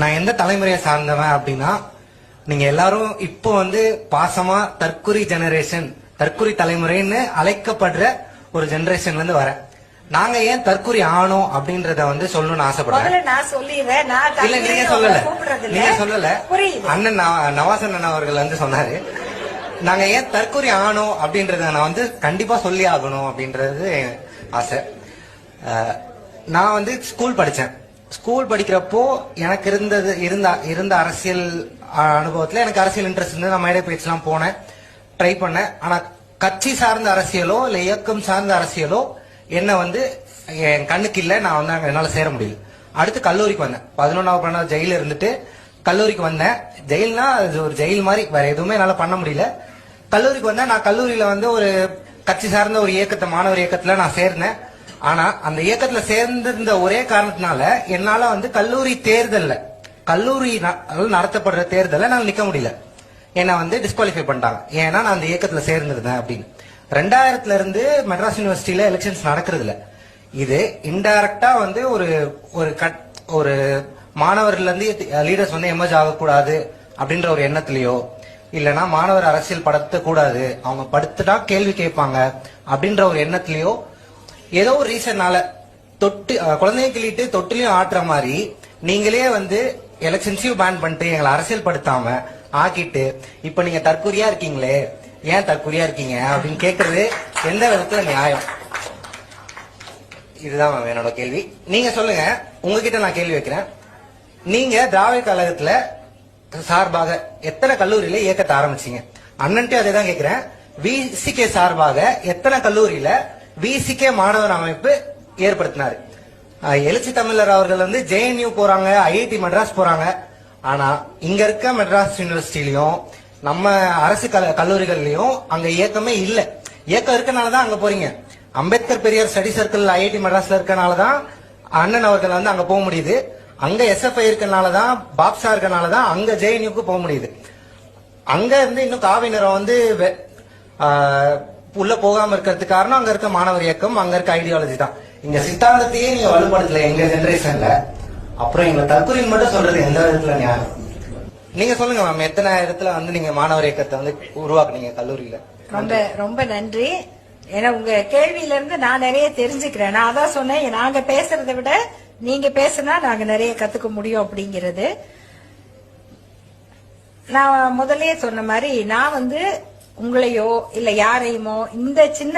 நான் எந்த தலைமுறையை சார்ந்தவன் அப்படின்னா, நீங்க எல்லாரும் இப்போ பாசமா தற்குறி ஜெனரேஷன், தற்குறி தலைமுறைன்னு அழைக்கப்படுற ஒரு ஜெனரேஷன்ல இருந்து வரேன். நாங்க ஏன் தற்குறி ஆனோம் அப்படின்றத சொல்லணும்னு ஆசைப்படுறேன். இல்ல, நீங்க சொல்லல. அண்ணன் நவாஸ் அண்ணன் அவர்கள் சொன்னாரு. நாங்க ஏன் தற்குறி ஆனோம் அப்படின்றத நான் கண்டிப்பா சொல்லி ஆகணும் அப்படின்றது ஆசை. நான் ஸ்கூல் படிச்சேன். ஸ்கூல் படிக்கிறப்போ எனக்கு இருந்த அரசியல் அனுபவத்துல எனக்கு அரசியல் இன்ட்ரெஸ்ட் இருந்து நான் மேடை பேச்செல்லாம் போனேன், ட்ரை பண்ணேன். ஆனா கட்சி சார்ந்த அரசியலோ இல்ல இயக்கம் சார்ந்த அரசியலோ என்ன என் கண்ணுக்கு இல்ல. நான் என்னால சேர முடியல. அடுத்து கல்லூரிக்கு வந்தேன். 11வது 12வது ஜெயில இருந்துட்டு கல்லூரிக்கு வந்தேன். ஜெயில்னா அது ஒரு ஜெயில் மாதிரி, வேற எதுவுமே என்னால பண்ண முடியல. கல்லூரிக்கு வந்தேன். நான் கல்லூரியில ஒரு கட்சி சார்ந்த ஒரு இயக்கத்தை, மாணவர் இயக்கத்துல நான் சேர்ந்தேன். ஆனா அந்த இயக்கத்துல சேர்ந்திருந்த ஒரே காரணத்தினால என்னால கல்லூரி தேர்தல்ல, கல்லூரி நடத்தப்படுற தேர்தல நான் நிக்க முடியல. என்ன டிஸ்குவாலிஃபை பண்ணிட்டாங்க. ஏன்னா நான் அந்த இயக்கத்துல சேர்ந்திருந்தேன் அப்படின்னு. 2000ல இருந்து மெட்ராஸ் யூனிவர்சிட்டியில எலெக்ஷன்ஸ் நடக்கிறது இல்ல. இது இன்டைரக்டா ஒரு மாணவர்ல இருந்து லீடர்ஸ் எமர்ஜ் ஆகக்கூடாது அப்படின்ற ஒரு எண்ணத்திலயோ, இல்லனா மாணவர் அரசியல் படுத்த கூடாது, அவங்க படுத்துட்டா கேள்வி கேட்பாங்க அப்படின்ற ஒரு எண்ணத்திலயோ, ஏதோ ஒரு ரீசன்னால குழந்தைய கிள்ளிட்டு தொட்டிலையும் ஆட்டுற மாதிரி நீங்களே எலெக்ஷன்ஸையும் பேன் பண்ணிட்டு எங்களை அரசியல் படுத்தாம ஆக்கிட்டு இப்ப நீங்க தற்குறியா இருக்கீங்களே, ஏன் தற்குறியா இருக்கீங்க அப்படின்னு கேட்கறது எந்த விதத்துல நியாயம்? இதுதான் என்னோட கேள்வி. நீங்க சொல்லுங்க, உங்ககிட்ட நான் கேள்வி வைக்கிறேன். நீங்க திராவிட கழகத்துல சார்பாக எத்தனை கல்லூரியில இயக்கத்தை ஆரம்பிச்சீங்க? அண்ணன்ட்டு அதே தான் கேட்கிறேன். விசிகே சார்பாக எத்தனை கல்லூரியில விசிகே மாணவர் அமைப்பு ஏற்படுத்தினாரு? எழுச்சி தமிழர் அவர்கள் ஜேஎன்யூ போறாங்க, ஐஐடி மெட்ராஸ் போறாங்க. ஆனா இங்க இருக்க மெட்ராஸ் யூனிவர்சிட்டிலயும் நம்ம அரசு கல்லூரிகள்லயும் அங்க இயக்கமே இல்ல. இயக்கம் இருக்கனாலதான் அங்க போறீங்க. Ambedkar Periyar study circle IIT மெட்ராஸ்ல இருக்கனாலதான் அண்ணன் அவர்கள் அங்க போக முடியுது. அங்க எஸ்எஃப்ஐ இருக்கனாலதான், பாப்சா இருக்கனாலதான் அங்க ஜேஎன்யூக்கு போக முடியுது. அங்க இருந்து இன்னும் காவினரம் உள்ள போகாம இருக்கிறதுக்கு காரணம் அங்க இருக்க மாணவர் இயக்கம், அங்க இருக்க ஐடியாலஜி தான். இங்க சித்தாந்தத்தையே நீங்க வலுப்படுத்தல எங்க ஜெனரேஷன்ல. அப்புறம் எங்க தற்குறின்னு மட்டும் சொல்றது எந்த விதத்துல நியாயம்? நீங்க சொல்லுங்க மேம், எத்தனை இடத்துல நீங்க மாணவர் இயக்கத்தை உருவாக்குனீங்க கல்லூரியில? ரொம்ப ரொம்ப நன்றி. ஏன்னா உங்க கேள்வியில இருந்து நான் நிறைய தெரிஞ்சுக்கிறேன். நான் அதான் சொன்னேன், நாங்க பேசுறதை விட நீங்க பேசினா நாங்க நிறைய கத்துக்க முடியும் அப்படிங்கிறது. நான் முதலே சொன்ன மாதிரி நான் உங்களையோ இல்ல யாரையுமோ இந்த சின்ன